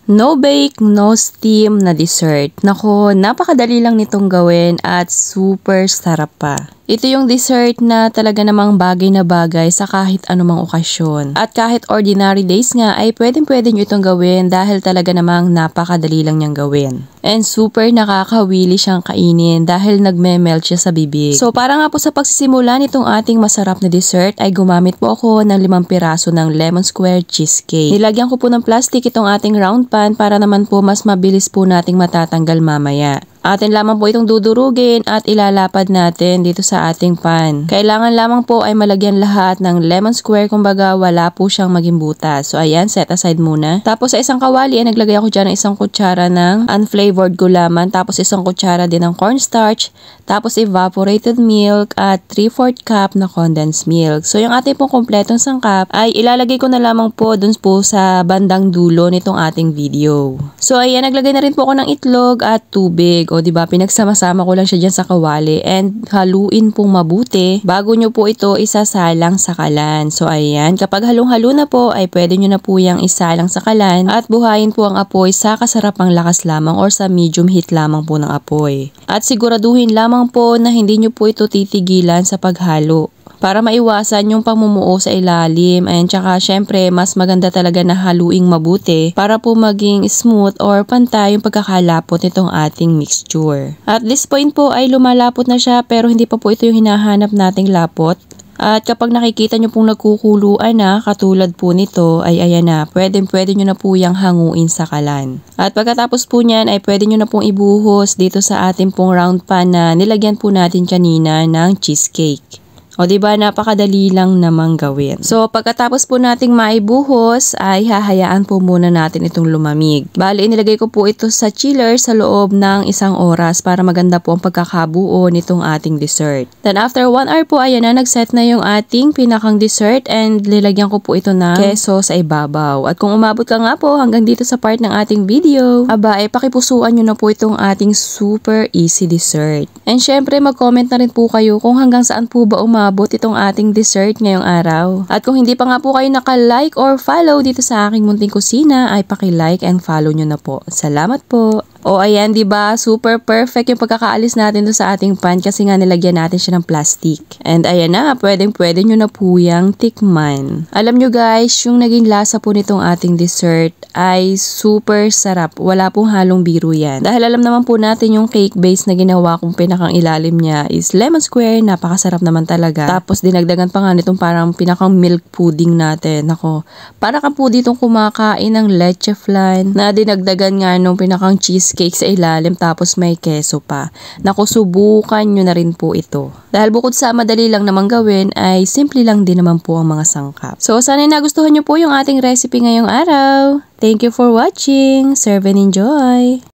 No bake, no steam na dessert. Nako, napakadali lang nitong gawin at super sarap pa. Ito yung dessert na talaga namang bagay na bagay sa kahit anumang okasyon. At kahit ordinary days nga ay pwedeng-pwede nyo itong gawin dahil talaga namang napakadali lang niyang gawin. And super nakakawili siyang kainin dahil nagme-melt siya sa bibig. So para nga po sa pagsisimula nitong ating masarap na dessert ay gumamit po ako ng 5 piraso ng lemon square cheesecake. Nilagyan ko po ng plastic itong ating round pan para naman po mas mabilis po nating matatanggal mamaya. Atin lamang po itong dudurugin at ilalapad natin dito sa ating pan. Kailangan lamang po ay malagyan lahat ng lemon square, kumbaga wala po siyang maging butas. So ayan, set aside muna. Tapos sa isang kawali ay naglagay ako dyan ng 1 kutsara ng unflavored gulaman, tapos 1 kutsara din ng cornstarch, tapos evaporated milk at 3/4 cup na condensed milk. So yung ating pong kompletong sangkap ay ilalagay ko na lamang po dun po sa bandang dulo nitong ating video. So ayan, naglagay na rin po ako ng itlog at tubig. O diba, pinagsama-sama ko lang siya dyan sa kawali and haluin pong mabuti bago nyo po ito isasalang sa kalan. So ayan, kapag halong-halo na po ay pwede nyo na po yung isalang sa kalan at buhayin po ang apoy sa kasarapang lakas lamang or sa medium heat lamang po ng apoy. At siguraduhin lamang po na hindi nyo po ito titigilan sa paghalo, para maiwasan yung pamumuo sa ilalim, and tsaka syempre mas maganda talaga na haluing mabuti para po maging smooth or pantay yung pagkakalapot nitong ating mixture. At this point po ay lumalapot na siya pero hindi pa po ito yung hinahanap nating lapot. At kapag nakikita nyo pong nagkukuluan na katulad po nito ay ayan na, pwede nyo na po yung hanguin sa kalan. At pagkatapos po nyan ay pwede nyo na pong ibuhos dito sa ating pong round pan na nilagyan po natin kanina ng cheesecake. O diba, napakadali lang namang gawin. So pagkatapos po nating maibuhos ay hahayaan po muna natin itong lumamig. Bali, inilagay ko po ito sa chiller sa loob ng 1 oras para maganda po ang pagkakabuo nitong ating dessert. Then after 1 hour po, ayan na, nagset na yung ating pinakang dessert and lilagyan ko po ito ng keso sa ibabaw. At kung umabot ka nga po hanggang dito sa part ng ating video, aba ay pakipusuan nyo na po itong ating super easy dessert. And syempre mag-comment na rin po kayo kung hanggang saan po ba umabot itong ating dessert ngayong araw. At kung hindi pa nga po kayo naka-like or follow dito sa aking munting kusina, ay paki-like and follow nyo na po. Salamat po! O ayan, diba? Super perfect yung pagkakaalis natin do sa ating pan kasi nga nilagyan natin siya ng plastic. And ayan na, pwede nyo na po yung tikman. Alam nyo guys, yung naging lasa po nitong ating dessert ay super sarap. Wala pong halong biro yan. Dahil alam naman po natin yung cake base na ginawa kong pinakang ilalim niya is lemon square. Napakasarap naman talaga. Tapos dinagdagan pa nga nitong parang pinakang milk pudding natin. Ako, para ka po ditong kumakain ng leche flan na dinagdagan nga nung pinakang cheese cake sa ilalim tapos may keso pa. Naku, subukan nyo na rin po ito. Dahil bukod sa madali lang namang gawin ay simple lang din naman po ang mga sangkap. So sana nagustuhan nyo po yung ating recipe ngayong araw. Thank you for watching. Serve and enjoy!